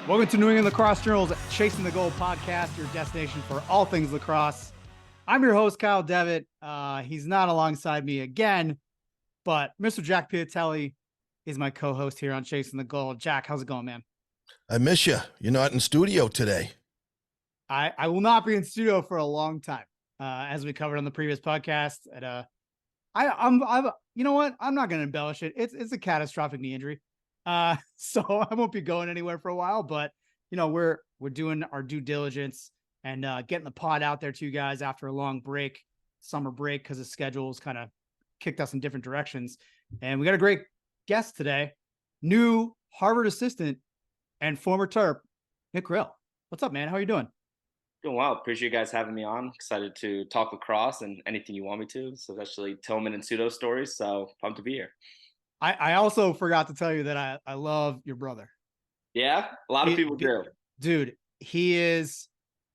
Welcome to New England Lacrosse Journal's Chasing the Goal podcast, your destination for all things lacrosse. I'm your host, Kyle Devitt. He's not alongside me again, but Mr. Jack Piatelli is my co-host here on Chasing the Goal. Jack, how's it going, man? I miss you. You're not in studio today. I will not be in studio for a long time, as we covered on the previous podcast. I'm you know what? I'm not going to embellish it. It's a catastrophic knee injury. So I won't be going anywhere for a while, but you know, we're doing our due diligence and getting the pod out there to you guys after a long break, summer break, because the schedules kind of kicked us in different directions. And we got a great guest today, new Harvard assistant and former Terp, Nick Grill. What's up, man? How are you doing? Doing well. Appreciate you guys having me on. Excited to talk lacrosse and anything you want me to, so especially Tillman and pseudo stories. So pumped to be here. I also forgot to tell you that I love your brother. Yeah, a lot of people do. Dude, he is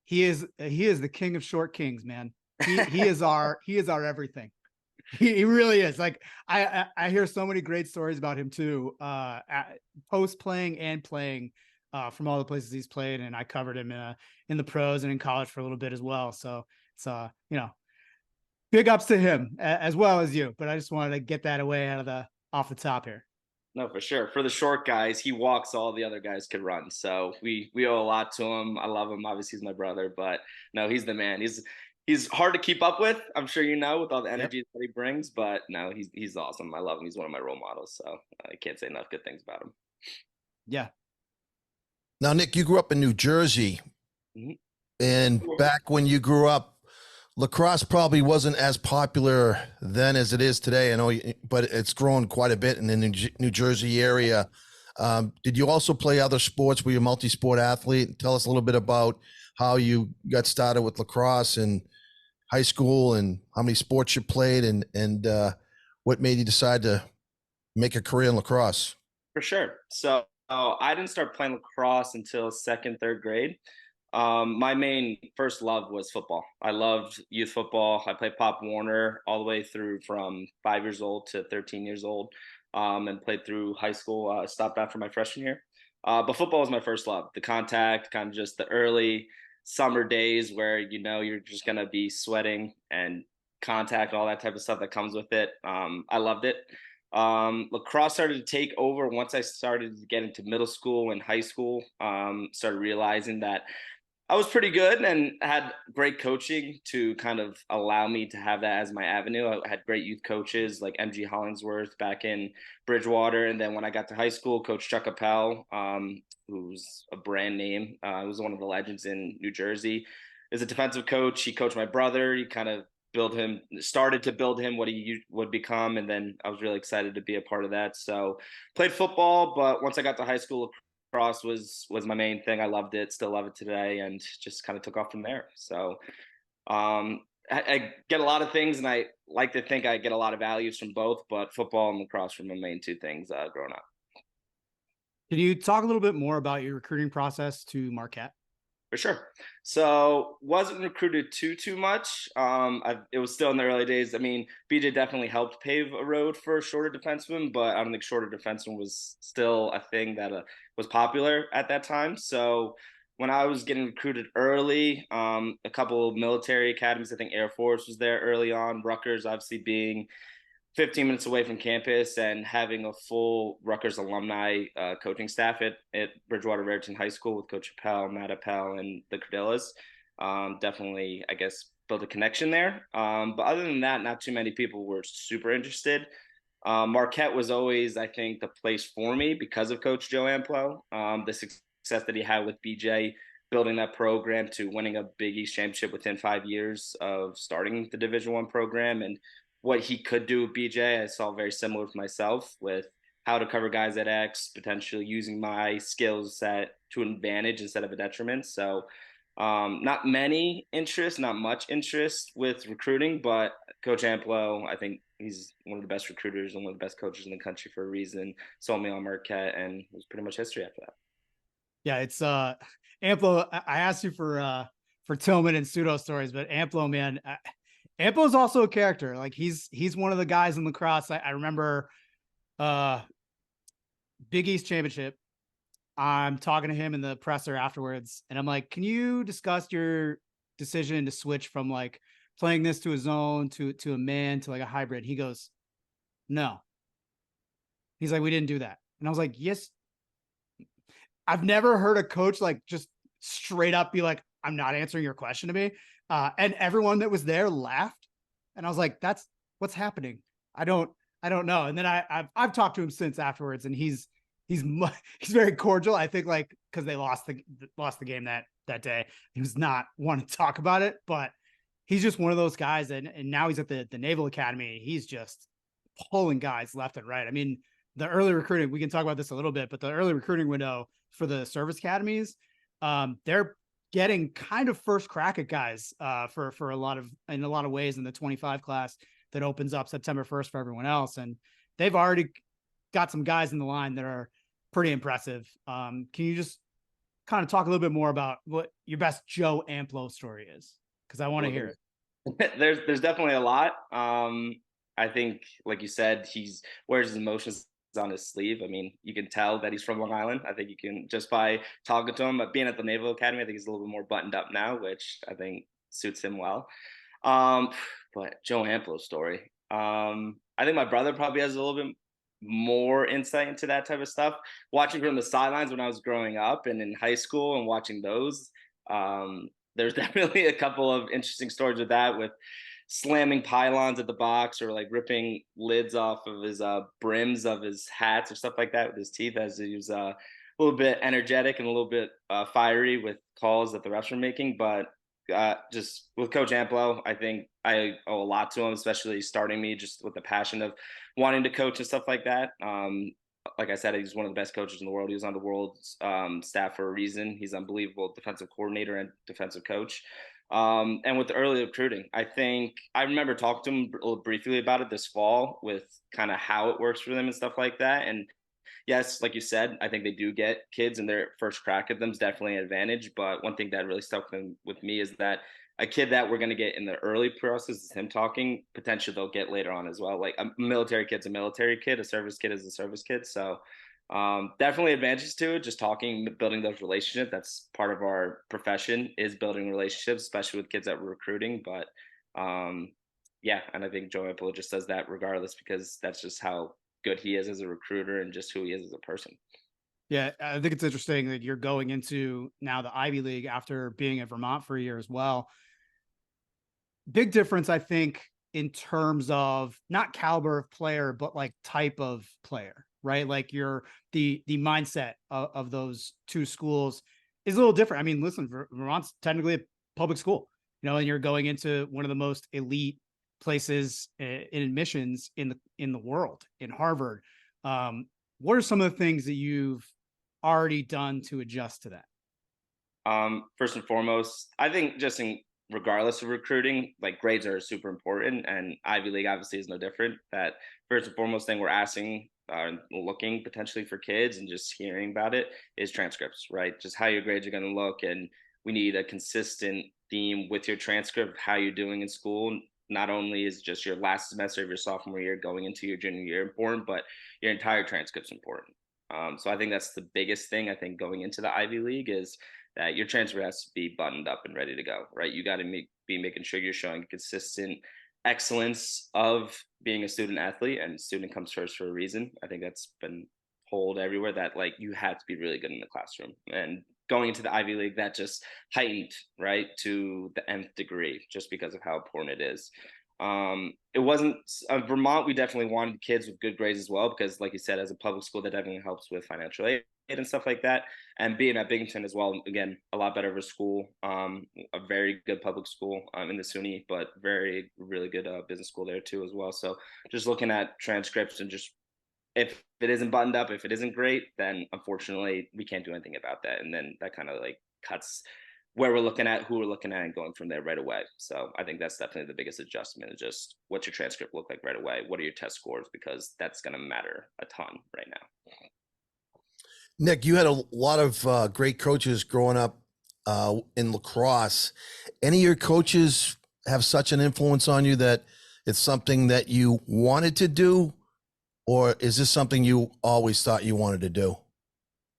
the king of short kings, man. He is our everything. He really is. Like I hear so many great stories about him too, post playing and playing, from all the places he's played, and I covered him in the pros and in college for a little bit as well. So it's you know, big ups to him as well as you. But I just wanted to get that away off the top here. No, for sure. For the short guys, he walks all the other guys could run. So we owe a lot to him. I love him. Obviously, he's my brother, but no, he's the man. He's hard to keep up with. I'm sure you know, with all the energy that he brings. But no, he's awesome. I love him. He's one of my role models. So I can't say enough good things about him. Yeah. Now, Nick, you grew up in New Jersey, and back when you grew up, lacrosse probably wasn't as popular then as it is today. I know, but it's grown quite a bit in the New Jersey area. Did you also play other sports? Were you a multi-sport athlete? Tell us a little bit about how you got started with lacrosse in high school and how many sports you played and what made you decide to make a career in lacrosse. For sure. So I didn't start playing lacrosse until second, third grade. My main first love was football. I loved youth football. I played Pop Warner all the way through from 5 years old to 13 years old, and played through high school. Stopped after my freshman year. But football was my first love. The contact, kind of just the early summer days where, you know, you're just going to be sweating and contact, all that type of stuff that comes with it. I loved it. Lacrosse started to take over once I started to get into middle school and high school. Started realizing that I was pretty good and had great coaching to kind of allow me to have that as my avenue. I had great youth coaches like MG Hollingsworth back in Bridgewater. And then when I got to high school, Coach Chuck Appel, who's a brand name, was one of the legends in New Jersey, is a defensive coach. He coached my brother. He kind of started to build him what he would become. And then I was really excited to be a part of that. So played football, but once I got to high school, lacrosse was my main thing. I loved it, still love it today, and just kind of took off from there. So I get a lot of things, and I like to think I get a lot of values from both, but football and lacrosse were my main two things growing up. Can you talk a little bit more about your recruiting process to Marquette? For sure. So wasn't recruited too much. It was still in the early days. I mean, BJ definitely helped pave a road for a shorter defenseman, but I don't think shorter defenseman was still a thing that was popular at that time. So when I was getting recruited early, a couple of military academies, I think Air Force was there early on. Rutgers, obviously being 15 minutes away from campus and having a full Rutgers alumni coaching staff at Bridgewater Raritan High School with Coach Appel, Matt Appel, and the Cordillas. Definitely, I guess, built a connection there. But other than that, not too many people were super interested. Marquette was always, I think, the place for me because of Coach Joe Amplo. The success that he had with BJ, building that program to winning a Big East championship within 5 years of starting the Division I program, and what he could do with BJ, I saw very similar with myself with how to cover guys at X, potentially using my skill set to an advantage instead of a detriment. So not much interest with recruiting, but Coach Amplo, I think he's one of the best recruiters and one of the best coaches in the country for a reason, sold me on Marquette, and it was pretty much history after that. Yeah, it's Amplo. I asked you for Tillman and pseudo stories, but Amplo, man, Amplo is also a character. Like he's one of the guys in lacrosse. I remember Big East championship. I'm talking to him in the presser afterwards, and I'm like, can you discuss your decision to switch from like playing this to a zone to a man to like a hybrid? He goes, no. He's like, we didn't do that. And I was like, yes. I've never heard a coach like just straight up be like, I'm not answering your question to me. And everyone that was there laughed. And I was like, that's what's happening. I don't know. And then I've talked to him since afterwards, and he's very cordial. I think like, cause they lost the game that day. He was not wanting to talk about it, but he's just one of those guys. And now he's at the Naval Academy. He's just pulling guys left and right. I mean, the early recruiting, we can talk about this a little bit, but the early recruiting window for the service academies, they're getting kind of first crack at guys for in a lot of ways in the 25 class that opens up September 1st for everyone else. And they've already got some guys in the line that are pretty impressive. Can you just kind of talk a little bit more about what your best Joe Amplo story is? Because I want to hear it. There's definitely a lot. I think, like you said, he wears his emotions on his sleeve. I mean, you can tell that he's from Long Island. I think you can just by talking to him. But being at the Naval Academy, I think he's a little bit more buttoned up now, which I think suits him well. But Joe Amplo's story. I think my brother probably has a little bit more insight into that type of stuff. Watching from the sidelines when I was growing up and in high school and watching those, there's definitely a couple of interesting stories with that, with slamming pylons at the box or like ripping lids off of his brims of his hats or stuff like that with his teeth, as he was a little bit energetic and a little bit fiery with calls that the refs were making. But just with Coach Amplo, I think I owe a lot to him, especially starting me just with the passion of wanting to coach and stuff like that. Like I said, he's one of the best coaches in the world. He was on the world's staff for a reason. He's unbelievable defensive coordinator and defensive coach. And with the early recruiting, I think I remember talking to him a little briefly about it this fall with kind of how it works for them and stuff like that. And yes, like you said, I think they do get kids and their first crack at them is definitely an advantage. But one thing that really stuck with me is that a kid that we're going to get in the early process is him talking, potentially they'll get later on as well. Like a military kid's a military kid, a service kid is a service kid. So definitely advantages to it, just talking, building those relationships. That's part of our profession, is building relationships, especially with kids that we're recruiting. But yeah, and I think Joe Amplo just does that regardless, because that's just how good he is as a recruiter and just who he is as a person. Yeah, I think it's interesting that you're going into now the Ivy League after being at Vermont for a year as well. Big difference, I think, in terms of not caliber of player, but like type of player, right? Like the mindset of those two schools is a little different. I mean, listen, Vermont's technically a public school, and you're going into one of the most elite places in admissions in the world, in Harvard. What are some of the things that you've already done to adjust to that? First and foremost, I think just regardless of recruiting, like grades are super important, and Ivy League obviously is no different. That first and foremost thing we're asking, looking potentially for kids and just hearing about it is transcripts, right? Just how your grades are going to look, and we need a consistent theme with your transcript, how you're doing in school. Not only is just your last semester of your sophomore year going into your junior year important, but your entire transcript's important. So I think that's the biggest thing, I think, going into the Ivy League, is that your transfer has to be buttoned up and ready to go, right? You got to be making sure you're showing consistent excellence of being a student athlete, and student comes first for a reason. I think that's been told everywhere, that like you have to be really good in the classroom, and going into the Ivy League, that just heightened, right, to the nth degree, just because of how important it is. It wasn't Vermont. We definitely wanted kids with good grades as well, because like you said, as a public school, that definitely helps with financial aid and stuff like that. And being at Binghamton as well, again, a lot better of a school, a very good public school in the SUNY, but really good business school there too as well. So just looking at transcripts, and just if it isn't buttoned up, if it isn't great, then unfortunately we can't do anything about that. And then that kind of like cuts where we're looking at, who we're looking at, and going from there right away. So I think that's definitely the biggest adjustment, is just what's your transcript look like right away? What are your test scores? Because that's going to matter a ton right now. Nick, you had a lot of great coaches growing up in lacrosse. Any of your coaches have such an influence on you that it's something that you wanted to do, or is this something you always thought you wanted to do?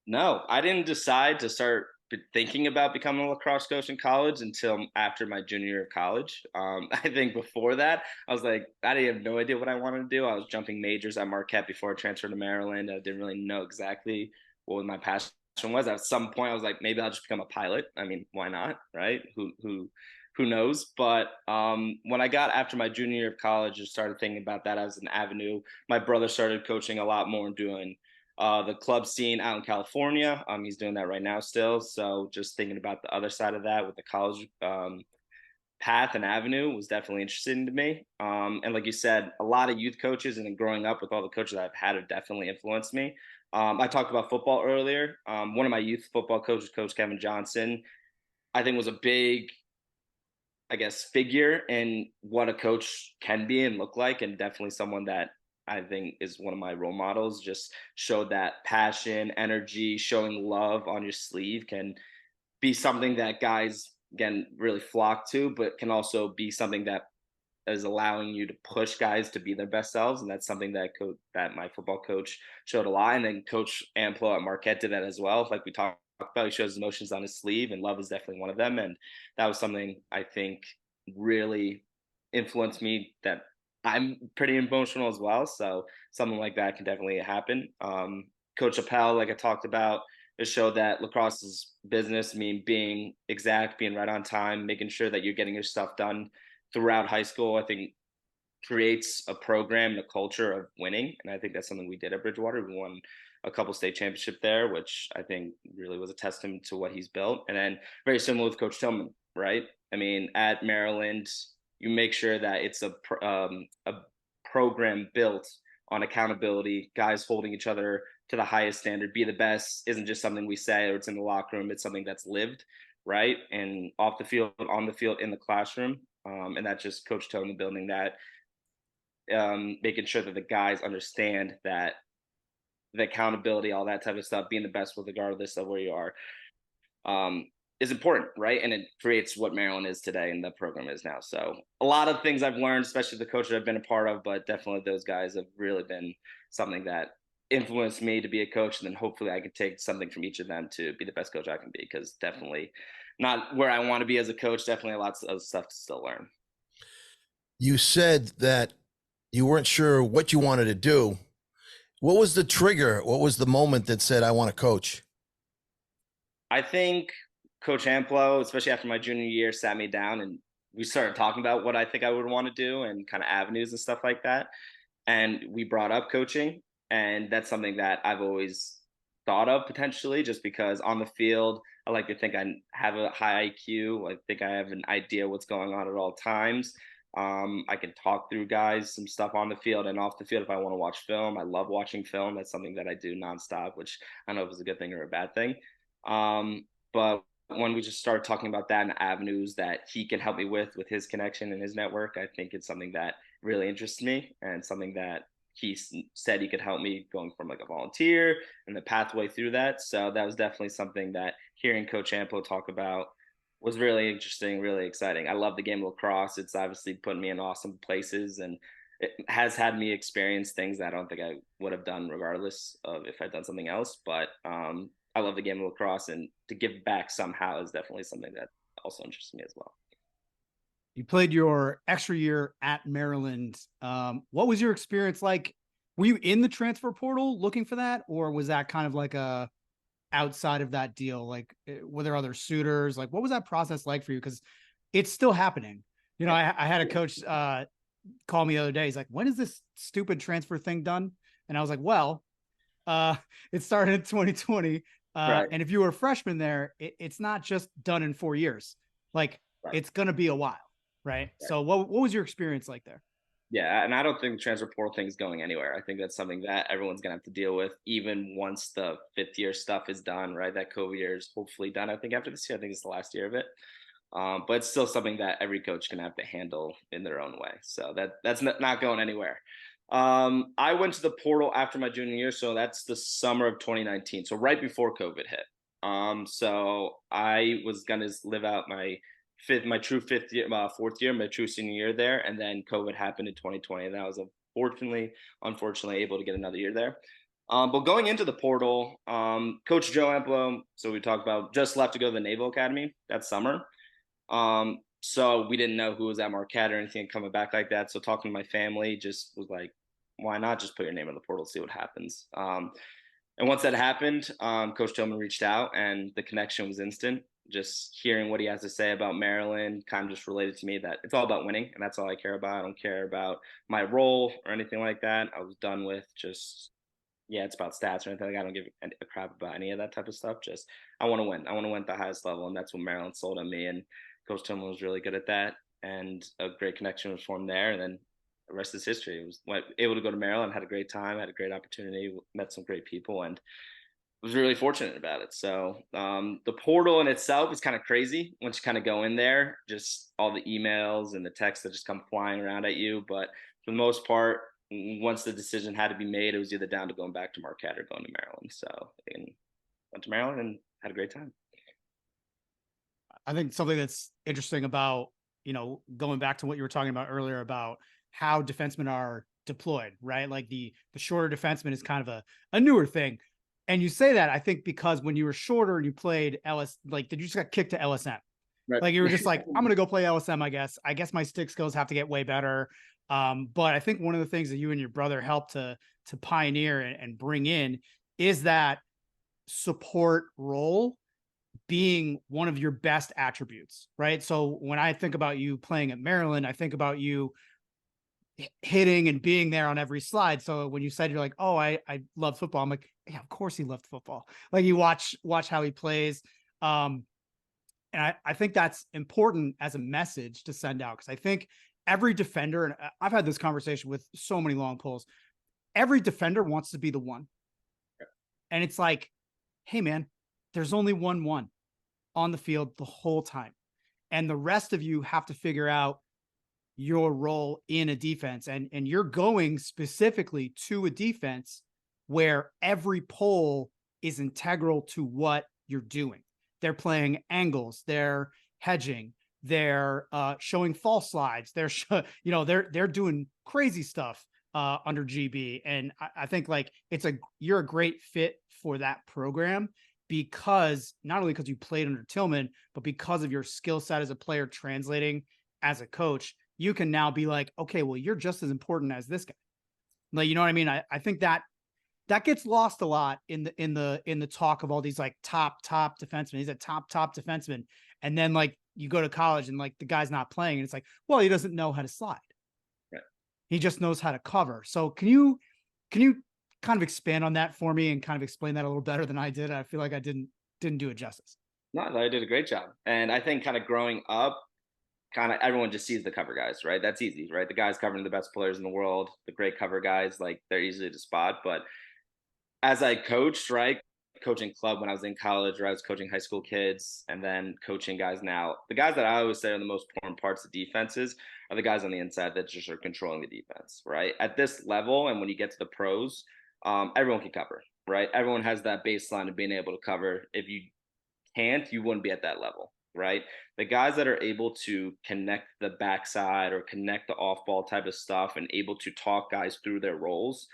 No, I didn't decide to start thinking about becoming a lacrosse coach in college until after my junior year of college. I think before that, I was like, I didn't have no idea what I wanted to do. I was jumping majors at Marquette before I transferred to Maryland. I didn't really know exactly what my passion was. At some point, I was like, maybe I'll just become a pilot. I mean, why not, right? Who knows? But when I got after my junior year of college, I started thinking about that as an avenue. My brother started coaching a lot more and doing the club scene out in California. He's doing that right now still. So just thinking about the other side of that with the college path and avenue was definitely interesting to me. And like you said, a lot of youth coaches and then growing up with all the coaches I've had have definitely influenced me. I talked about football earlier. One of my youth football coaches, Coach Kevin Johnson, I think was a big, I guess, figure in what a coach can be and look like, and definitely someone that I think is one of my role models. Just showed that passion, energy, showing love on your sleeve can be something that guys again really flock to, but can also be something that is allowing you to push guys to be their best selves, and that's something that that my football coach showed a lot. And then Coach Amplo at Marquette did that as well. Like we talked about, he shows emotions on his sleeve, and love is definitely one of them. And that was something I think really influenced me. That I'm pretty emotional as well, so something like that can definitely happen. Coach Appel, like I talked about, it showed that lacrosse is business. I mean, being exact, being right on time, making sure that you're getting your stuff done throughout high school, I think creates a program and a culture of winning. And I think that's something we did at Bridgewater. We won a couple state championship there, which I think really was a testament to what he's built. And then very similar with Coach Tillman, right? I mean, at Maryland, you make sure that it's a program built on accountability, guys holding each other to the highest standard. Be the best isn't just something we say or it's in the locker room. It's something that's lived, right? And off the field, on the field, in the classroom. And that's just Coach Tillman building that, making sure that the guys understand that the accountability, all that type of stuff, being the best regardless of where you are, um, is important, right? And it creates what Maryland is today and the program is now. So a lot of things I've learned, especially the coaches I've been a part of, but definitely those guys have really been something that influenced me to be a coach. And then hopefully I could take something from each of them to be the best coach I can be, because definitely not where I want to be as a coach, definitely lots of stuff to still learn. You said that you weren't sure what you wanted to do. What was the trigger? What was the moment that said, I want to coach? I think Coach Amplo, especially after my junior year, sat me down and we started talking about what I think I would want to do and kind of avenues and stuff like that. And we brought up coaching. And that's something that I've always thought of potentially, just because on the field, I like to think I have a high IQ. I think I have an idea what's going on at all times. I can talk through guys, some stuff on the field and off the field if I want to watch film. I love watching film. That's something that I do nonstop, which I don't know if it's a good thing or a bad thing. But when we just started talking about that and avenues that he can help me with his connection and his network, I think it's something that really interests me and something that he said he could help me going from like a volunteer and the pathway through that. So that was definitely something that hearing Coach Ampo talk about was really interesting, really exciting. I love the game of lacrosse. It's obviously putting me in awesome places, and it has had me experience things that I don't think I would have done regardless of if I'd done something else. But I love the game of lacrosse, and to give back somehow is definitely something that also interests me as well. You played your extra year at Maryland. What was your experience like? Were you in the transfer portal looking for that, or was that kind of like a outside of that deal? Like, were there other suitors? Like, what was that process like for you? Because it's still happening. You know, I had a coach call me the other day. He's like, "When is this stupid transfer thing done?" And I was like, "Well, it started in 2020, Right. and if you were a freshman there, it's not just done in 4 years. Like, Right. it's going to be a while." Right. So what was your experience like there? Yeah, and I don't think the transfer portal thing is going anywhere. I think that's something that everyone's gonna have to deal with, even once the fifth year stuff is done, right? That COVID year is hopefully done. I think after this year, I think it's the last year of it. But it's still something that every coach can have to handle in their own way. So that's not going anywhere. I went to the portal after my junior year, so that's the summer of 2019. So right before COVID hit. So I was gonna live out my true fifth year, fourth year, my true senior year there, and then COVID happened in 2020, and I was unfortunately able to get another year there. But going into the portal, Coach Joe Amplo, so we talked about, just left to go to the Naval Academy that summer. So we didn't know who was at Marquette or anything coming back like that. So talking to my family, just was like, why not just put your name in the portal, see what happens. And once that happened, Coach Tillman reached out and the connection was instant. Just hearing what he has to say about Maryland kind of just related to me that it's all about winning, and that's all I care about. I don't care about my role or anything like that. I was done with just, yeah, it's about stats or anything. Like, I don't give a crap about any of that type of stuff. Just I want to win. I want to win at the highest level, and that's what Maryland sold on me. And Coach Tillman was really good at that, and a great connection was formed there. And then the rest is history. It was able to go to Maryland, had a great time, had a great opportunity, met some great people, and was really fortunate about it. So the portal in itself is kind of crazy once you kind of go in there, just all the emails and the texts that just come flying around at you. But for the most part, once the decision had to be made, it was either down to going back to Marquette or going to Maryland. So and went to Maryland and had a great time. I think something that's interesting about, going back to what you were talking about earlier about how defensemen are deployed, right? Like the shorter defenseman is kind of a newer thing. And you say that, I think, because when you were shorter and you played you just got kicked to LSM. Right. Like you were just like, I'm going to go play LSM, I guess. I guess my stick skills have to get way better. But I think one of the things that you and your brother helped to pioneer and bring in is that support role being one of your best attributes, right? So when I think about you playing at Maryland, I think about you hitting and being there on every slide. So when you said you're like, oh, I love football, I'm like, yeah, of course he loved football. Like you watch how he plays. And I think that's important as a message to send out, because I think every defender, and I've had this conversation with so many long pulls, every defender wants to be the one. And it's like, hey man, there's only one on the field the whole time. And the rest of you have to figure out your role in a defense. And you're going specifically to a defense where every pull is integral to what you're doing. They're playing angles, they're hedging, they're showing false slides, they're doing crazy stuff under GB. And I think like you're a great fit for that program, because not only because you played under Tillman, but because of your skill set as a player translating as a coach. You can now be like, okay, well, you're just as important as this guy. Like, you know what I mean? I think that gets lost a lot in the talk of all these like top defensemen. He's a top defenseman. And then like you go to college and like the guy's not playing, and it's like, well, he doesn't know how to slide. Right. He just knows how to cover. So can you kind of expand on that for me and kind of explain that a little better than I did? I feel like I didn't do it justice. No, I did a great job. And I think kind of growing up, kind of everyone just sees the cover guys, right? That's easy, right? The guys covering the best players in the world, the great cover guys, like they're easy to spot. But as I coached, right, coaching club when I was in college, or I was coaching high school kids, and then coaching guys now, the guys that I always say are the most important parts of defenses are the guys on the inside that just are controlling the defense, right? At this level, and when you get to the pros, everyone can cover, right? Everyone has that baseline of being able to cover. If you can't, you wouldn't be at that level, right? The guys that are able to connect the backside or connect the off ball type of stuff and able to talk guys through their roles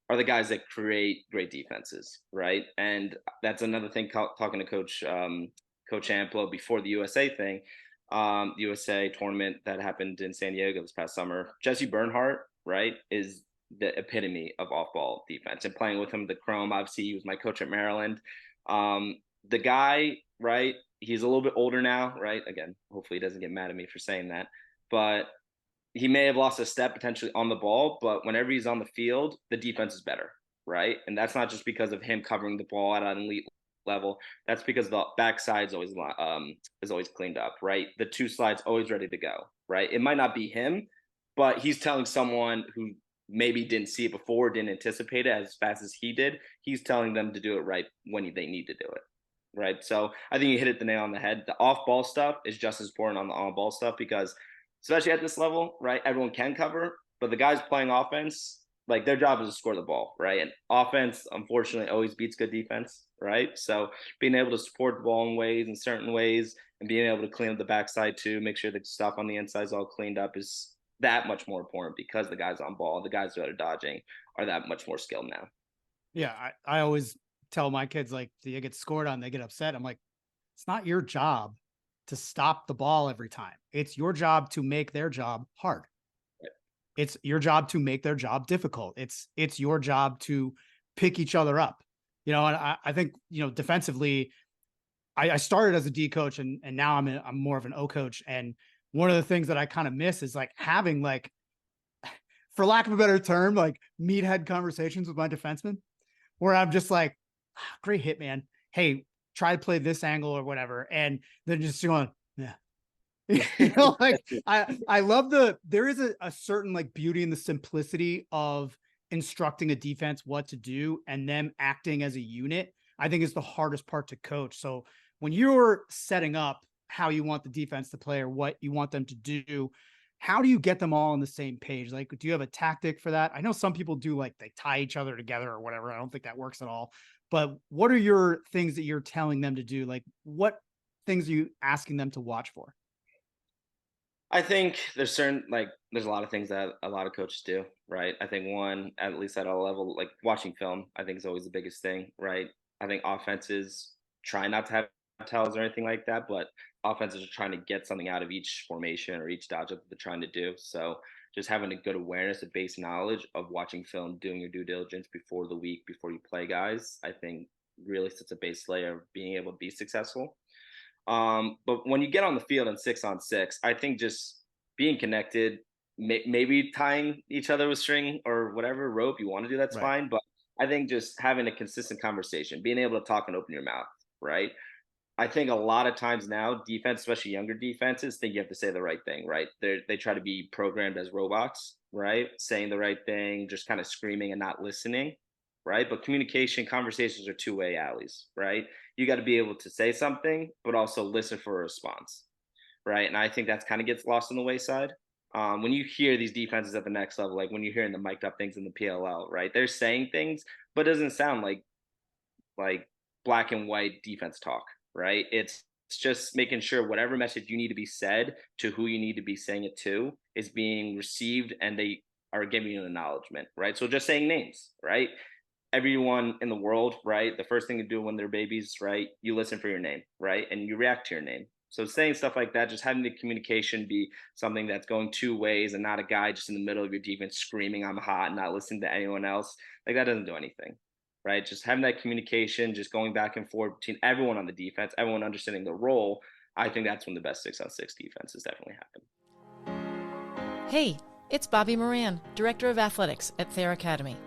are the guys that create great defenses, right? And that's another thing. Talking to Coach Amplo before the USA thing, the USA tournament that happened in San Diego this past summer, Jesse Bernhardt, right, is the epitome of off-ball defense. And playing with him, the Chrome, obviously, he was my coach at Maryland. The guy, right, he's a little bit older now, right? Again, hopefully he doesn't get mad at me for saying that. But he may have lost a step potentially on the ball, but whenever he's on the field, the defense is better, right? And that's not just because of him covering the ball at an elite level. That's because the backside is always cleaned up, right? The two slides always ready to go, right? It might not be him, but he's telling someone who maybe didn't see it before, didn't anticipate it as fast as he did. He's telling them to do it right when they need to do it, right? So I think you hit it the nail on the head. The off-ball stuff is just as important on the on-ball stuff, because especially at this level, right, everyone can cover, but the guys playing offense, like their job is to score the ball, right? And offense, unfortunately, always beats good defense, right? So being able to support the ball in certain ways, and being able to clean up the backside too, make sure the stuff on the inside is all cleaned up, is that much more important, because the guys on ball, the guys that are dodging, are that much more skilled now. Yeah, I always tell my kids, like, they get scored on, they get upset. I'm like, it's not your job to stop the ball every time. It's your job to make their job hard. It's your job to make their job difficult. It's your job to pick each other up. And I think, defensively, I started as a D coach and now I'm more of an O coach. And one of the things that I kind of miss is like having, like, for lack of a better term, like meathead conversations with my defensemen, where I'm just like, great hit, man. Hey, try to play this angle or whatever. And then just going, yeah. Like I love there is a certain like beauty in the simplicity of instructing a defense what to do and them acting as a unit. I think is the hardest part to coach. So when you're setting up how you want the defense to play or what you want them to do, how do you get them all on the same page? Like, do you have a tactic for that? I know some people do, like, they tie each other together or whatever. I don't think that works at all. But what are your things that you're telling them to do? Like, what things are you asking them to watch for? I think there's a lot of things that a lot of coaches do, right? I think one, at least at a level, like watching film, I think is always the biggest thing, right? I think offenses try not to have tells or anything like that, but offenses are trying to get something out of each formation or each dodge that they're trying to do. So just having a good awareness, a base knowledge of watching film, doing your due diligence before the week, before you play guys, I think really sets a base layer of being able to be successful. But when you get on the field in 6-on-6, I think just being connected, maybe tying each other with string or whatever rope you want to do, that's Right. fine. But I think just having a consistent conversation, being able to talk and open your mouth, right? I think a lot of times now, defense, especially younger defenses, think you have to say the right thing, right? They try to be programmed as robots, right? Saying the right thing, just kind of screaming and not listening, right? But communication, conversations are two-way alleys, right? You got to be able to say something, but also listen for a response, right? And I think that's kind of gets lost on the wayside. When you hear these defenses at the next level, like when you're hearing the mic'd up things in the PLL, right? They're saying things, but it doesn't sound like black and white defense talk, right? It's just making sure whatever message you need to be said to who you need to be saying it to is being received and they are giving you an acknowledgement, right? So just saying names, right? Everyone in the world, right? The first thing to do when they're babies, right? You listen for your name, right? And you react to your name. So saying stuff like that, just having the communication be something that's going two ways and not a guy just in the middle of your defense screaming, I'm hot, and not listening to anyone else. Like that doesn't do anything, right? Just having that communication, just going back and forth between everyone on the defense, everyone understanding the role. I think that's when the best 6-on-6 defenses definitely happen. Hey, it's Bobby Moran, Director of Athletics at Thayer Academy.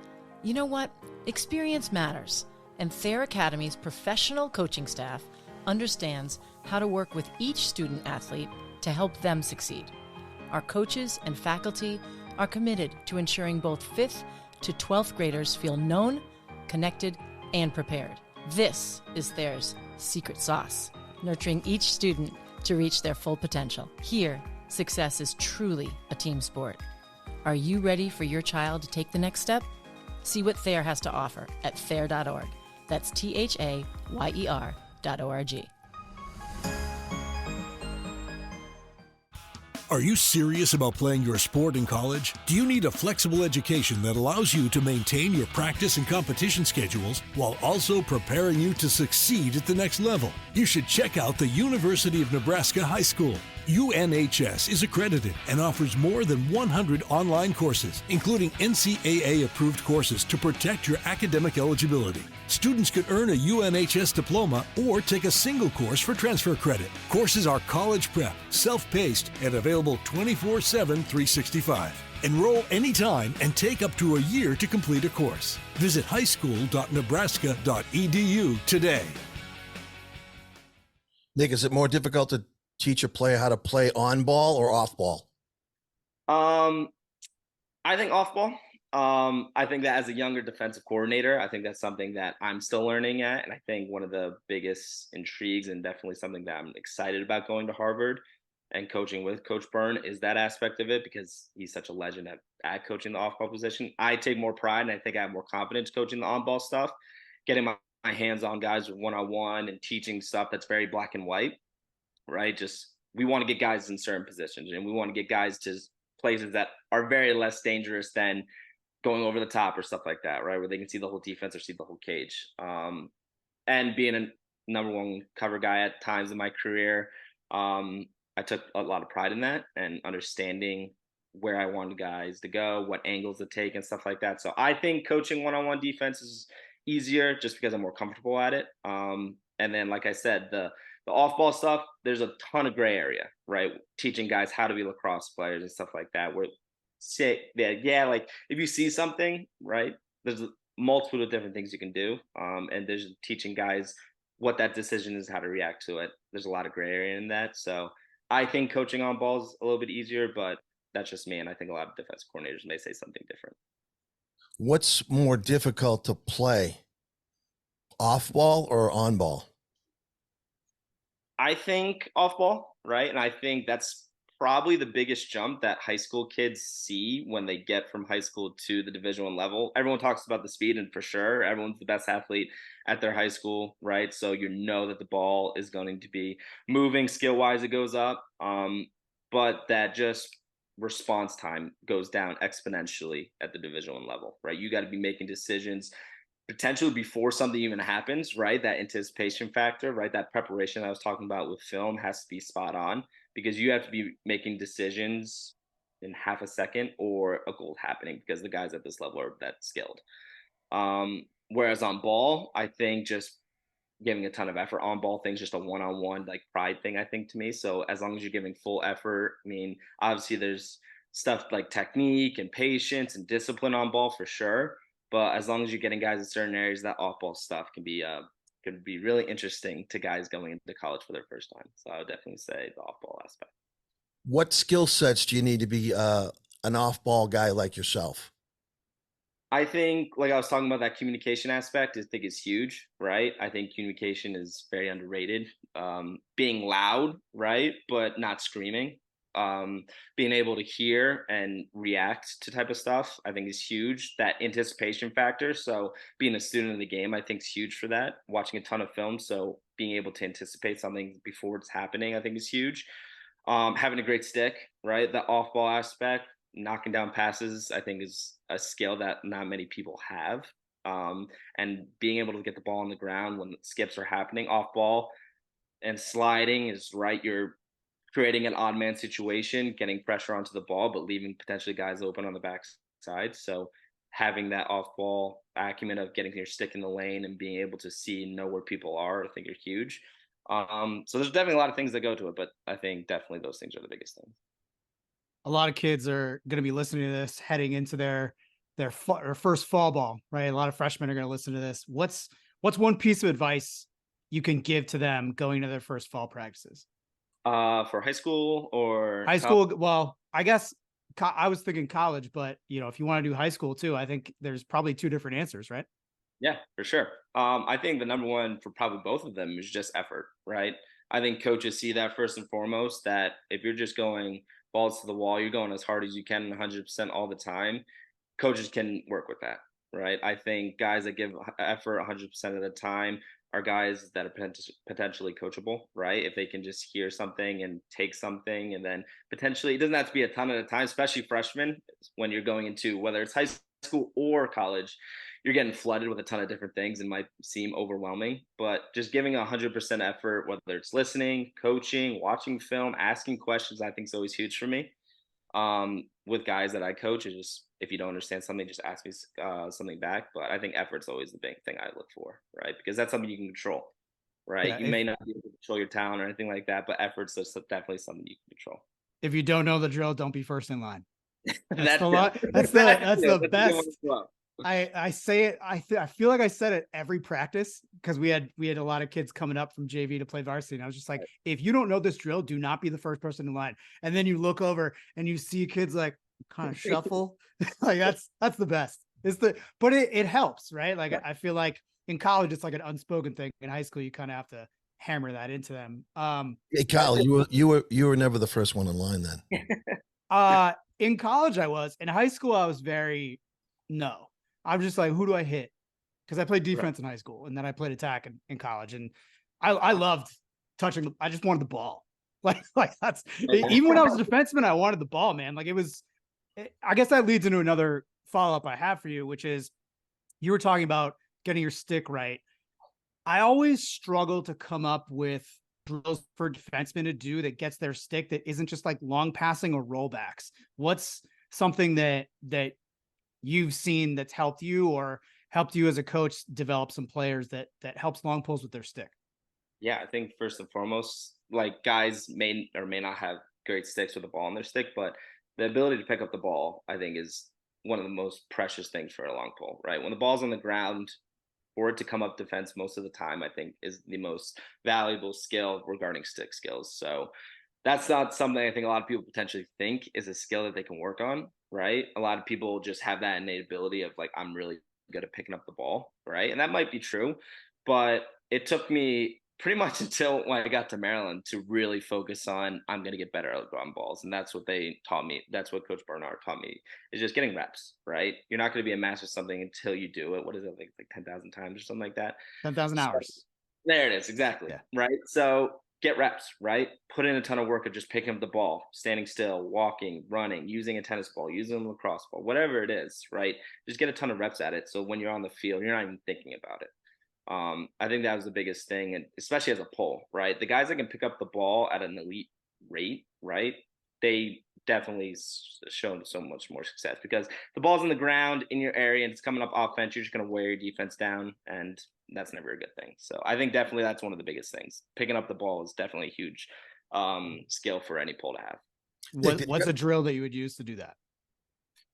You know what? Experience matters, and Thayer Academy's professional coaching staff understands how to work with each student athlete to help them succeed. Our coaches and faculty are committed to ensuring both 5th to 12th graders feel known, connected, and prepared. This is Thayer's secret sauce, nurturing each student to reach their full potential. Here, success is truly a team sport. Are you ready for your child to take the next step? See what Thayer has to offer at thayer.org. That's THAYER.org. Are you serious about playing your sport in college? Do you need a flexible education that allows you to maintain your practice and competition schedules while also preparing you to succeed at the next level? You should check out the University of Nebraska High School. UNHS is accredited and offers more than 100 online courses, including NCAA-approved courses to protect your academic eligibility. Students could earn a UNHS diploma or take a single course for transfer credit. Courses are college prep, self-paced, and available 24/7, 365. Enroll anytime and take up to a year to complete a course. Visit highschool.nebraska.edu today. Nick, is it more difficult to teach a player how to play on ball or off ball? I think off ball. I think that as a younger defensive coordinator, I think that's something that I'm still learning at. And I think one of the biggest intrigues and definitely something that I'm excited about going to Harvard and coaching with Coach Byrne is that aspect of it because he's such a legend at coaching the off-ball position. I take more pride and I think I have more confidence coaching the on-ball stuff, getting my hands on guys one-on-one and teaching stuff that's very black and white, right? Just we want to get guys in certain positions and we want to get guys to places that are very less dangerous than going over the top or stuff like that, right? Where they can see the whole defense or see the whole cage. And being a number one cover guy at times in my career, I took a lot of pride in that and understanding where I wanted guys to go, what angles to take and stuff like that. So I think coaching one-on-one defense is easier just because I'm more comfortable at it. And then, like I said, the off-ball stuff, there's a ton of gray area, right? Teaching guys how to be lacrosse players and stuff like that. Where say that, yeah, like if you see something, right, there's multiple of different things you can do. And there's teaching guys what that decision is, how to react to it. There's a lot of gray area in that. So I think coaching on ball is a little bit easier, but that's just me. And I think a lot of defense coordinators may say something different. What's more difficult to play, off ball or on ball? I think off ball, right? And I think that's probably the biggest jump that high school kids see when they get from high school to the Division I level. Everyone talks about the speed, and for sure, everyone's the best athlete at their high school, right? So you know that the ball is going to be moving skill-wise, it goes up. But that just response time goes down exponentially at the Division I level, right? You got to be making decisions potentially before something even happens, right? That anticipation factor, right? That preparation I was talking about with film has to be spot on, because you have to be making decisions in half a second or a goal happening, because the guys at this level are that skilled. Whereas on ball, I think just giving a ton of effort on ball things, just a one-on-one like pride thing, I think, to me. So as long as you're giving full effort, I mean, obviously there's stuff like technique and patience and discipline on ball for sure. But as long as you're getting guys in certain areas, that off-ball stuff can be really interesting to guys going into college for their first time. So I would definitely say the off-ball aspect. What skill sets do you need to be an off-ball guy like yourself? I think, like I was talking about, that communication aspect, I think is huge, right? I think communication is very underrated. Being loud, right, but not screaming. Being able to hear and react to type of stuff, I think is huge. That anticipation factor. So being a student of the game, I think is huge for that. Watching a ton of film, so being able to anticipate something before it's happening, I think is huge. Having a great stick, right? The off-ball aspect, knocking down passes, I think is a skill that not many people have. And being able to get the ball on the ground when skips are happening off ball and sliding is right. You're creating an odd man situation, getting pressure onto the ball, but leaving potentially guys open on the backside. So having that off ball acumen of getting your stick in the lane and being able to see and know where people are, I think are huge. So there's definitely a lot of things that go to it, but I think definitely those things are the biggest things. A lot of kids are going to be listening to this heading into their first fall ball, right? A lot of freshmen are going to listen to this. What's one piece of advice you can give to them going to their first fall practices? For high school or high school? Well, I guess I was thinking college, but if you want to do high school too, I think there's probably two different answers, right? Yeah, for sure. I think the number one for probably both of them is just effort, right? I think coaches see that first and foremost, that if you're just going balls to the wall, you're going as hard as you can 100% all the time, coaches can work with that, right? I think guys that give effort 100% of the time are guys that are potentially coachable, right? If they can just hear something and take something, and then potentially, it doesn't have to be a ton at a time, especially freshmen, when you're going into whether it's high school or college, you're getting flooded with a ton of different things and might seem overwhelming, but just giving 100% effort, whether it's listening, coaching, watching film, asking questions, I think is always huge for me. With guys that I coach, is just, if you don't understand something, just ask me something back. But I think effort's always the big thing I look for, right? Because that's something you can control, right? Yeah, you may not be able to control your talent or anything like that, but effort's definitely something you can control. If you don't know the drill, don't be first in line. That's That's the best. I say it. I feel like I said it every practice, because we had a lot of kids coming up from JV to play varsity, and I was just like, if you don't know this drill, do not be the first person in line. And then you look over and you see kids like kind of shuffle. Like that's the best. But it helps, right? Like I feel like in college it's like an unspoken thing. In high school, you kind of have to hammer that into them. Hey Kyle, you were never the first one in line then. In college I was. In high school I was no. I'm just like, who do I hit? Because I played defense in high school, and then I played attack in college, and I loved touching. I just wanted the ball. Like that's even when I was a defenseman, I wanted the ball, man. Like I guess that leads into another follow-up I have for you, which is you were talking about getting your stick right. I always struggle to come up with drills for defensemen to do that gets their stick that isn't just like long passing or rollbacks. What's something that you've seen that's helped you or helped you as a coach develop some players that helps long pulls with their stick? Yeah, I think first and foremost, like guys may or may not have great sticks with the ball on their stick, but the ability to pick up the ball, I think, is one of the most precious things for a long pull, right? When the ball's on the ground, for it to come up defense most of the time, I think is the most valuable skill regarding stick skills. So that's not something I think a lot of people potentially think is a skill that they can work on, right? A lot of people just have that innate ability of like, I'm really good at picking up the ball, right? And that might be true, but it took me pretty much until when I got to Maryland to really focus on, I'm going to get better at ground balls. And that's what they taught me. That's what Coach Bernard taught me, is just getting reps, right? You're not going to be a master of something until you do it. What is it, like 10,000 times or something like that? 10,000 hours. So, there it is. Exactly. Yeah. Right. So get reps, right? Put in a ton of work of just picking up the ball, standing still, walking, running, using a tennis ball, using a lacrosse ball, whatever it is, right? Just get a ton of reps at it. So when you're on the field, you're not even thinking about it. I think that was the biggest thing, and especially as a pull, right? The guys that can pick up the ball at an elite rate, right? They definitely shown so much more success because the ball's in the ground in your area and it's coming up offense. You're just going to wear your defense down, and that's never a good thing. So I think definitely that's one of the biggest things. Picking up the ball is definitely a huge skill for any pull to have. What's a drill that you would use to do that?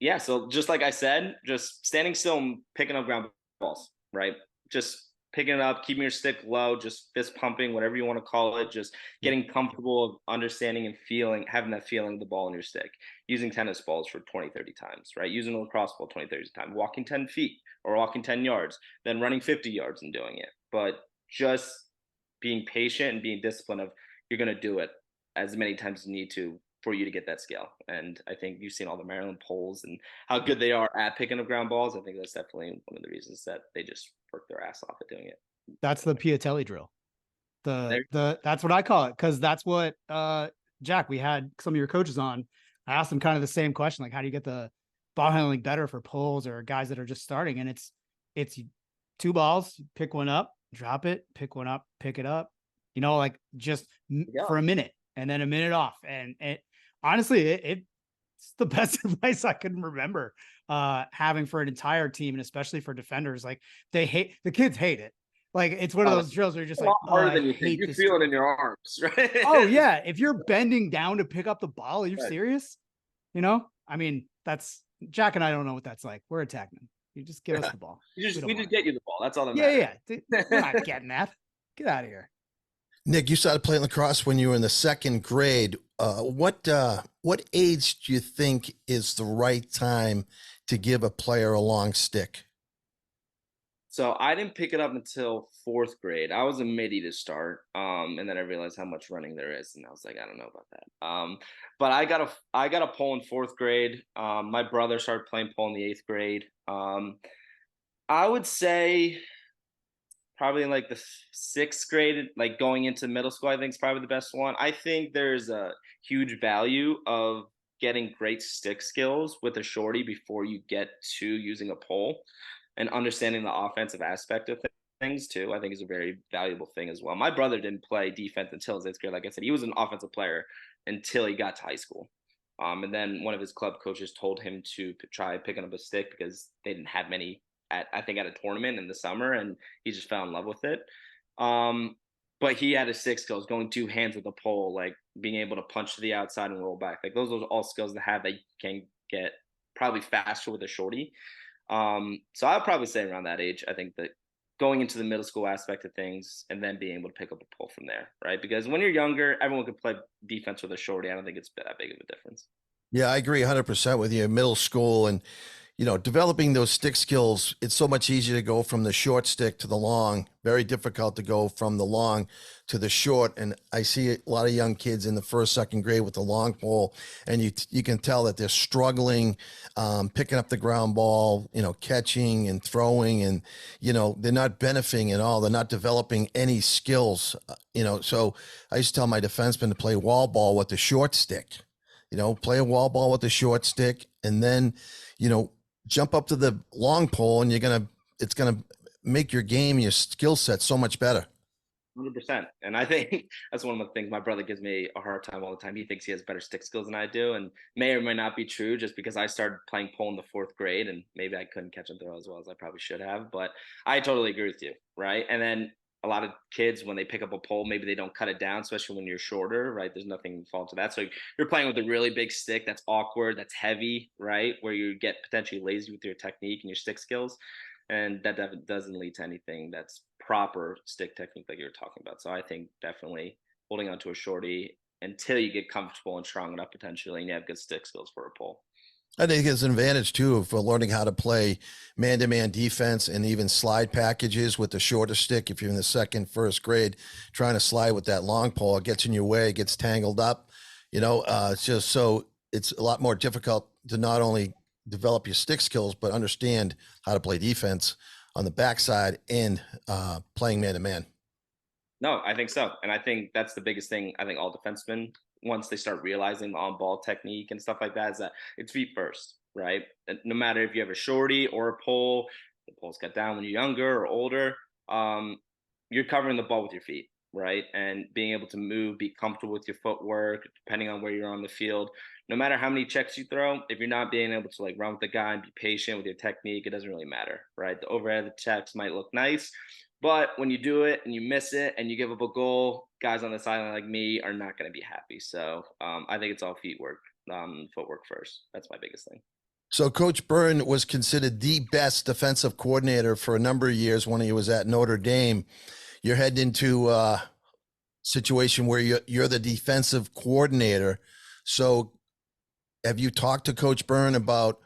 Yeah, so just like I said, just standing still and picking up ground balls, right? Just picking it up, keeping your stick low, just fist pumping, whatever you want to call it, just getting comfortable of understanding and feeling, having that feeling of the ball in your stick, using tennis balls for 20, 30 times, right? Using a lacrosse ball 20, 30 times, walking 10 feet or walking 10 yards, then running 50 yards and doing it. But just being patient and being disciplined of you're going to do it as many times as you need to for you to get that skill. And I think you've seen all the Maryland polls and how good they are at picking up ground balls. I think that's definitely one of the reasons that they just work their ass off at doing it. That's the Piatelli drill. That's what I call it. Cause that's what, Jack, we had some of your coaches on. I asked them kind of the same question. Like, how do you get the ball handling better for pulls or guys that are just starting? And it's 2 balls, pick one up, drop it, pick one up, pick it up, like just for a minute and then a minute off. And honestly, it's the best advice I can remember having for an entire team, and especially for defenders. Like the kids hate it. Like it's one of those drills where you're just like, harder than you think. You feel it in your arms, right? Oh yeah. If you're bending down to pick up the ball, are you serious? I mean, that's Jack and I don't know what that's like. We're attackmen. You just give us the ball. we just get you the ball. That's all that matters. Yeah. We're not getting that. Get out of here. Nick, you started playing lacrosse when you were in the 2nd grade. What age do you think is the right time to give a player a long stick? So I didn't pick it up until 4th grade. I was a midi to start, and then I realized how much running there is, and I was like, I don't know about that. But I got a pole in 4th grade. My brother started playing pole in the 8th grade. I would say probably in like the 6th grade, like going into middle school, I think is probably the best one. I think there's a huge value of getting great stick skills with a shorty before you get to using a pole, and understanding the offensive aspect of things too, I think is a very valuable thing as well. My brother didn't play defense until his 8th grade. Like I said, he was an offensive player until he got to high school. And then one of his club coaches told him to try picking up a stick because they didn't have many at a tournament in the summer, and he just fell in love with it. But he had his stick skills, going 2 hands with a pole, like being able to punch to the outside and roll back. Like those are all skills to have that you can get probably faster with a shorty. So I'd probably say around that age, I think that going into the middle school aspect of things and then being able to pick up a pull from there, right? Because when you're younger, everyone can play defense with a shorty. I don't think it's that big of a difference. Yeah, I agree 100% with you. Middle school and, developing those stick skills, it's so much easier to go from the short stick to the long, very difficult to go from the long to the short. And I see a lot of young kids in the 1st, 2nd grade with the long pole, and you can tell that they're struggling, picking up the ground ball, catching and throwing, and, they're not benefiting at all. They're not developing any skills, so I used to tell my defensemen to play wall ball with the short stick, play a wall ball with the short stick. And then, jump up to the long pole, and it's gonna make your game, your skill set so much better. 100%. And I think that's one of the things my brother gives me a hard time all the time. He thinks he has better stick skills than I do, and may or may not be true just because I started playing pole in the 4th grade and maybe I couldn't catch and throw as well as I probably should have. But I totally agree with you, right? And then a lot of kids, when they pick up a pole, maybe they don't cut it down, especially when you're shorter, right? There's nothing fault to that. So you're playing with a really big stick that's awkward, that's heavy, right? Where you get potentially lazy with your technique and your stick skills. And that doesn't lead to anything that's proper stick technique like you were talking about. So I think definitely holding on to a shorty until you get comfortable and strong enough potentially, and you have good stick skills for a pole. I think it's an advantage too for learning how to play man-to-man defense and even slide packages with the shorter stick. If you're in the 2nd, 1st grade, trying to slide with that long pole, it gets in your way, it gets tangled up. It's just so it's a lot more difficult to not only develop your stick skills, but understand how to play defense on the backside and playing man-to-man. No, I think so. And I think that's the biggest thing. I think all defensemen, once they start realizing the on-ball technique and stuff like that, is that it's feet first, right? And no matter if you have a shorty or a pole, the poles got down when you're younger or older, you're covering the ball with your feet, right? And being able to move, be comfortable with your footwork, depending on where you're on the field. No matter how many checks you throw, if you're not being able to like run with the guy and be patient with your technique, it doesn't really matter, right? The overhead of the checks might look nice, but when you do it and you miss it and you give up a goal, guys on the sideline like me are not going to be happy. So I think it's all footwork first. That's my biggest thing. So Coach Byrne was considered the best defensive coordinator for a number of years when he was at Notre Dame. You're heading into a situation where you're the defensive coordinator. So have you talked to Coach Byrne about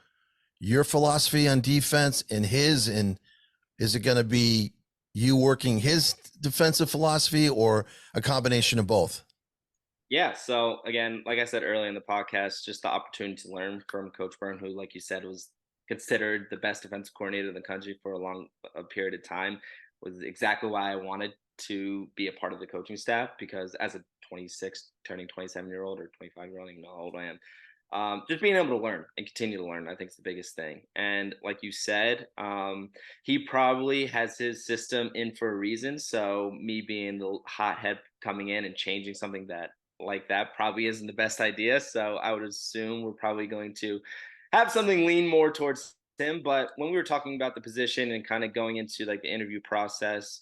your philosophy on defense and his, and is it going to be you working his defensive philosophy or a combination of both? Yeah. So again, like I said earlier in the podcast, just the opportunity to learn from Coach Byrne, who, like you said, was considered the best defensive coordinator in the country for a long period of time, was exactly why I wanted to be a part of the coaching staff, because as a 26 turning 27-year-old or 25-year-old, I don't even know how old I am, just being able to learn and continue to learn, I think is the biggest thing. And like you said, he probably has his system in for a reason. So me being the hothead coming in and changing something that like that probably isn't the best idea. So I would assume we're probably going to have something lean more towards him. But when we were talking about the position and kind of going into like the interview process,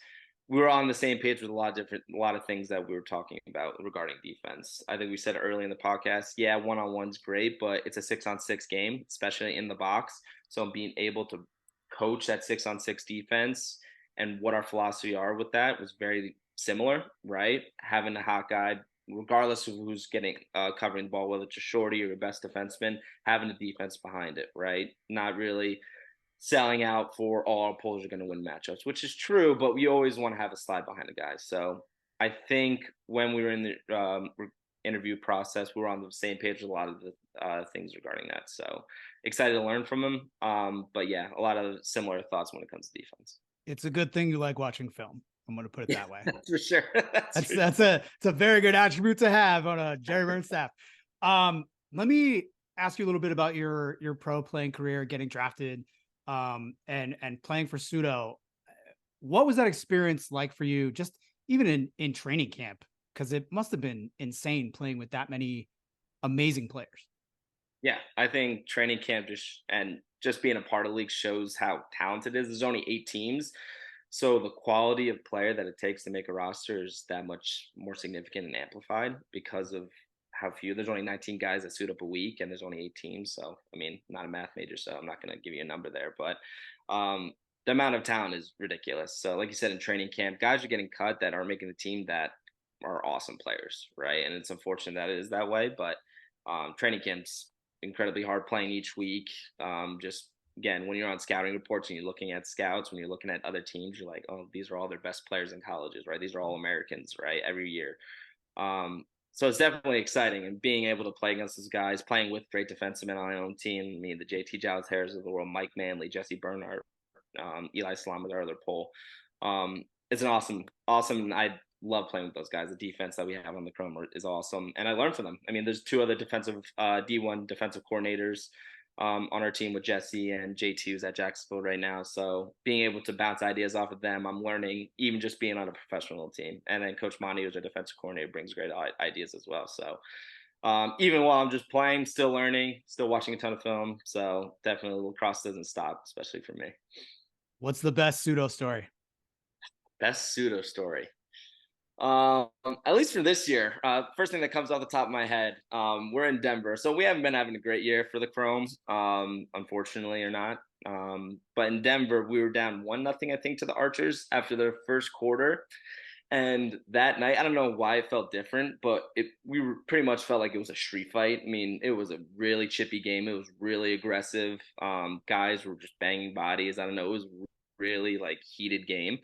we were on the same page with a lot of things that we were talking about regarding defense. I think we said early in the podcast, yeah, one-on-one's great, but it's a 6-on-6 game, especially in the box. So being able to coach that 6-on-6 defense and what our philosophy are with that was very similar, right? Having a hot guy, regardless of who's getting covering the ball, whether it's a shorty or your best defenseman, having a defense behind it, right? Not really selling out for all our poles are going to win matchups, which is true, but we always want to have a slide behind the guys. So I think when we were in the interview process, we were on the same page with a lot of the things regarding that. So excited to learn from him. But yeah, a lot of similar thoughts when it comes to defense. It's a good thing you like watching film. I'm going to put it that way. For sure. It's a very good attribute to have on a Jerry Byrne staff. Let me ask you a little bit about your pro playing career, getting drafted, and playing for Pseudo. What was that experience like for you, just even in training camp? Because it must have been insane playing with that many amazing players. Yeah, I think training camp just being a part of the league shows how talented it is. There's only 8 teams. So the quality of player that it takes to make a roster is that much more significant and amplified because of how few. There's only 19 guys that suit up a week, and there's only 8 teams. So, I mean, I'm not a math major, so I'm not going to give you a number there. But the amount of talent is ridiculous. So, like you said, in training camp, guys are getting cut that are making the team that are awesome players, right? And it's unfortunate that it is that way. But training camp's incredibly hard playing each week. Just again, when you're on scouting reports and you're looking at scouts, when you're looking at other teams, you're like, oh, these are all their best players in colleges, right? These are all Americans, right? Every year. So it's definitely exciting, and being able to play against those guys, playing with great defensemen on my own team, the JT Giles Harris of the world, Mike Manley, Jesse Bernhardt, Eli Salam with our other pole. It's an awesome, and I love playing with those guys. The defense that we have on the Chrome is awesome, and I learned from them. I mean, there's 2 other defensive D1 defensive coordinators on our team with Jesse and JT, who's at Jacksonville right now. So being able to bounce ideas off of them, I'm learning even just being on a professional team. And then Coach Monty, who's our defensive coordinator, brings great ideas as well. So even while I'm just playing, still learning, still watching a ton of film. So definitely lacrosse doesn't stop, especially for me. What's the best pseudo story? Best pseudo story. At least for this year, first thing that comes off the top of my head, we're in Denver, so we haven't been having a great year for the Chrome, unfortunately or not. But in Denver, we were down 1-0, I think, to the Archers after the first quarter. And that night, I don't know why it felt different, but pretty much felt like it was a street fight. I mean, it was a really chippy game. It was really aggressive. Guys were just banging bodies. I don't know. It was really like heated game.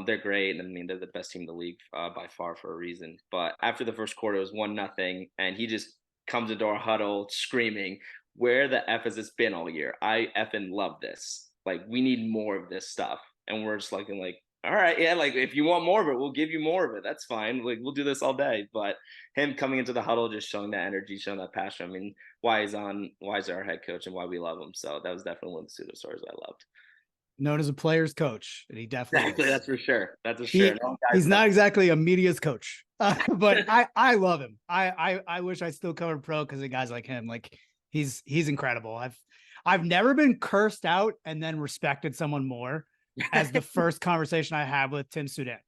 They're great. And I mean, they're the best team in the league by far for a reason. But after the first quarter, it was 1-0. And he just comes into our huddle screaming, "Where the F has this been all year? I effing love this. Like, we need more of this stuff." And we're just like, all right, yeah, like if you want more of it, we'll give you more of it. That's fine. Like, we'll do this all day. But him coming into the huddle, just showing that energy, showing that passion. I mean, why is our head coach and why we love him. So that was definitely one of the pseudo stories I loved. Known as a player's coach, and he definitely Exactly, is. that's for sure. That's for sure. He's not exactly a media's coach, but I love him. I wish I still covered pro because of guys like him. Like he's incredible. I've never been cursed out and then respected someone more as the first conversation I had with Tim Sudan.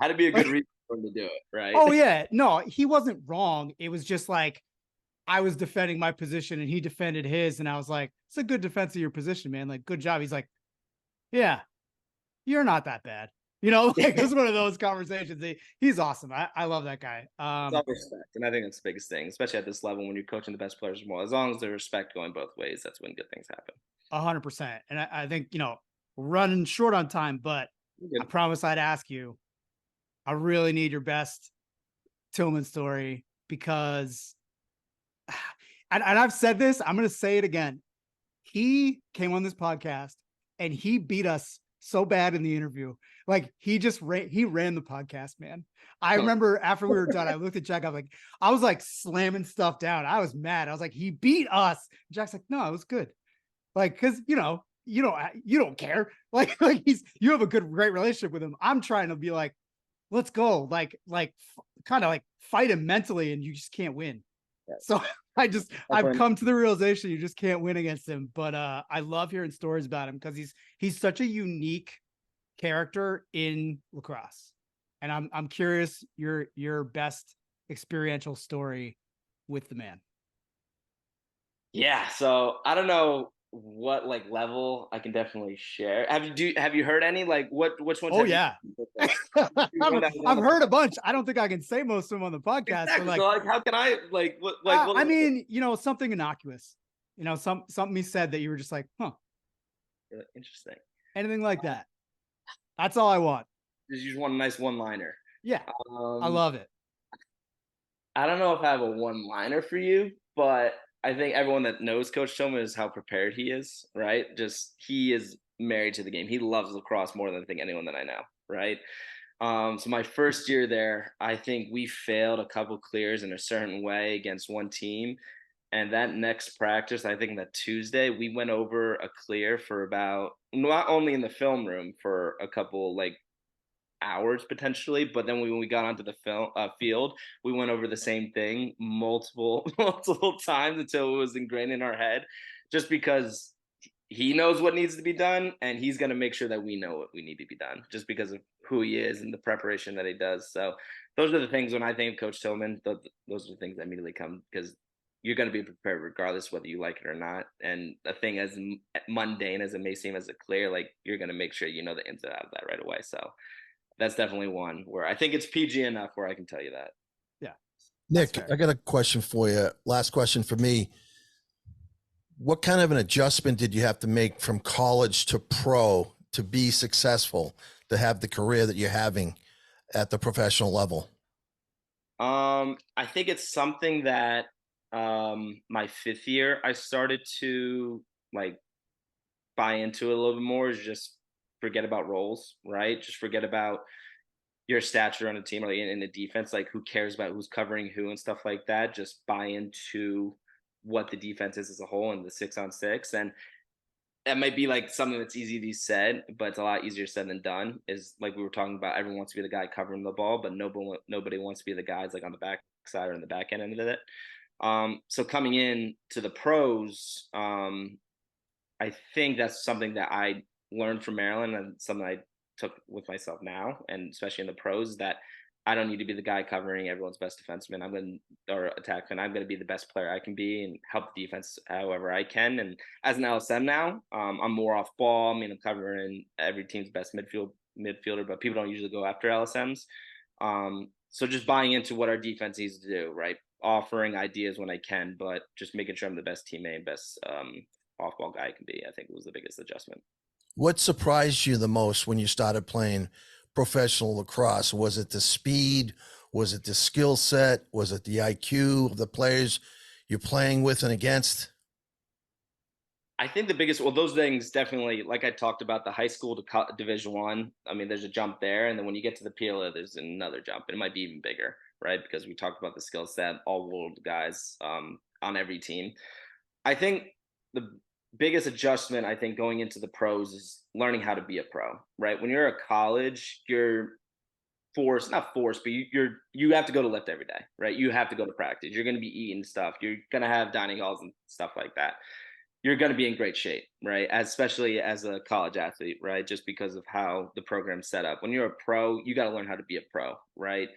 Had to be a good reason for him to do it, right? Oh yeah, no, he wasn't wrong. It was just like I was defending my position and he defended his, and I was like, "It's a good defense of your position, man. Like, good job." He's like, "Yeah, you're not that bad." Like it was one of those conversations. He's awesome. I love that guy. It's all respect. And I think that's the biggest thing, especially at this level when you're coaching the best players as well. As long as there's respect going both ways, that's when good things happen. 100%. And I think, running short on time, but I promise I'd ask you, I really need your best Tillman story because, and I've said this, I'm going to say it again. He came on this podcast and he beat us so bad in the interview. Like he ran the podcast, man. I remember after we were done, I looked at Jack. I was like slamming stuff down. I was mad. I was like, he beat us. Jack's like, no, it was good. Like, cause you don't care. Like you have a great relationship with him. I'm trying to be like, let's go. Kind of like fight him mentally and you just can't win. So I've come to the realization you just can't win against him. But I love hearing stories about him because he's such a unique character in lacrosse. And I'm curious your best experiential story with the man. Yeah, so I don't know what level I can definitely share. Have you heard any which ones? Oh yeah. I've heard a bunch. I don't think I can say most of them on the podcast. Exactly. But so how can I what I mean, something innocuous. Something he said that you were just like, huh. Interesting. Anything like that. That's all I want. You just want a nice one-liner. Yeah. I love it. I don't know if I have a one-liner for you, but I think everyone that knows Coach Tillman is how prepared he is, right? Just he is married to the game. He loves lacrosse more than I think anyone that I know, right? So my first year there, I think we failed a couple clears in a certain way against one team. And that next practice, I think that Tuesday, we went over a clear for about, not only in the film room for a couple hours potentially, but then when we got onto the field, we went over the same thing multiple times until it was ingrained in our head, just because he knows what needs to be done and he's going to make sure that we know what we need to be done just because of who he is and the preparation that he does. So those are the things when I think of Coach Tillman, those are the things that immediately come because you're going to be prepared regardless whether you like it or not. And a thing as mundane as it may seem as a clear, you're going to make sure you know the ins and outs of that right away. So that's definitely one where I think it's PG enough where I can tell you that. Yeah. Nick, I got a question for you. Last question for me. What kind of an adjustment did you have to make from college to pro to be successful, to have the career that you're having at the professional level? I think it's something that my fifth year I started to buy into it a little bit more, is just forget about roles, right? Just forget about your stature on a team, in the defense, who cares about who's covering who and stuff like that. Just buy into what the defense is as a whole and the 6-on-6. And that might be like something that's easy to be said, but it's a lot easier said than done. Is like we were talking about, everyone wants to be the guy covering the ball, but nobody wants to be the guys like on the back side or in the back end of it. So coming in to the pros, I think that's something that I learned from Maryland and something I took with myself now, and especially in the pros, that I don't need to be the guy covering everyone's best defenseman. Or attackman. I'm going to be the best player I can be and help the defense however I can. And as an LSM now, I'm more off ball. I mean, I'm covering every team's best midfielder, but people don't usually go after LSMs. So just buying into what our defense needs to do, right? Offering ideas when I can, but just making sure I'm the best teammate and best off-ball guy I can be, I think was the biggest adjustment. What surprised you the most when you started playing professional lacrosse? Was it the speed? Was it the skill set? Was it the IQ of the players you're playing with and against? I think the biggest, well, those things definitely, like I talked about, the high school to Division I. I mean, there's a jump there, and then when you get to the PLA, there's another jump, and it might be even bigger, right? Because we talked about the skill set, all world guys on every team. I think the biggest adjustment, I think, going into the pros is learning how to be a pro, right? When you're at college, you're not forced, but you have to go to lift every day, right? You have to go to practice. You're going to be eating stuff. You're going to have dining halls and stuff like that. You're going to be in great shape, right? Especially as a college athlete, right? Just because of how the program's set up. When you're a pro, you got to learn how to be a pro, right?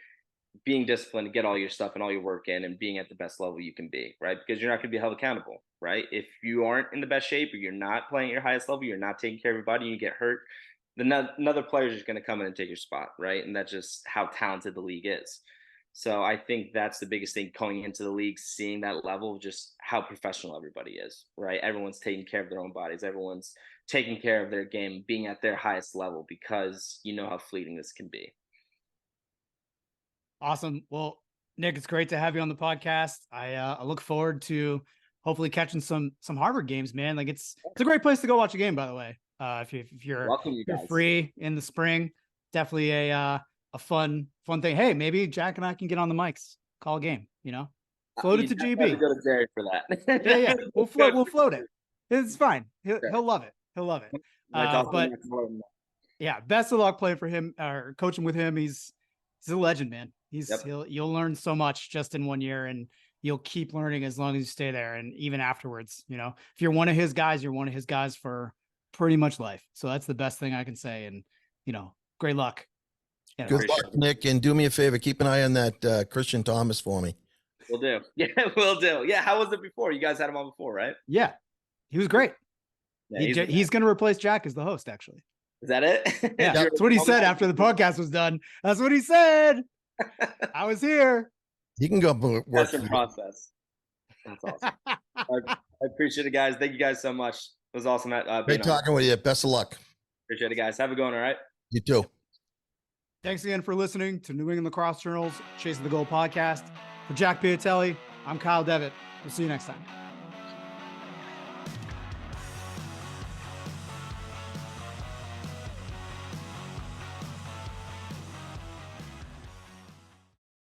Being disciplined to get all your stuff and all your work in and being at the best level you can be, right? Because you're not going to be held accountable, right? If you aren't in the best shape or you're not playing at your highest level, you're not taking care of everybody, you get hurt, then another player is just going to come in and take your spot, right? And that's just how talented the league is. So I think that's the biggest thing going into the league, seeing that level of just how professional everybody is, right? Everyone's taking care of their own bodies. Everyone's taking care of their game, being at their highest level, because you know how fleeting this can be. Awesome. Well, Nick, it's great to have you on the podcast. I look forward to hopefully catching some Harvard games, man. Like it's a great place to go watch a game, by the way. If you're free in the spring, definitely a fun thing. Hey, maybe Jack and I can get on the mics, call a game, float it to GB. Go to Jerry for that. Yeah. We'll float it. It's fine. He'll love it. He'll love it. But yeah, best of luck playing for him or coaching with him. He's a legend, man. You'll learn so much just in 1 year, and you'll keep learning as long as you stay there. And even afterwards, if you're one of his guys, you're one of his guys for pretty much life. So that's the best thing I can say. And, great luck. Good luck, Nick. And do me a favor, keep an eye on that Christian Thomas for me. We'll do. Yeah, we'll do. Yeah. How was it before? You guys had him on before, right? Yeah. He was great. Yeah, he's going to replace Jack as the host, actually. Is that it? Yeah, that's what he said after the podcast was done. That's what he said. I was here. You can go work. That's in process. That's awesome. I appreciate it, guys. Thank you guys so much. It was awesome. Great talking with you. Best of luck. Appreciate it, guys. Have a good one, all right? You too. Thanks again for listening to New England Lacrosse Journal's Chasing the Goal podcast. For Jack Piatelli, I'm Kyle Devitt. We'll see you next time.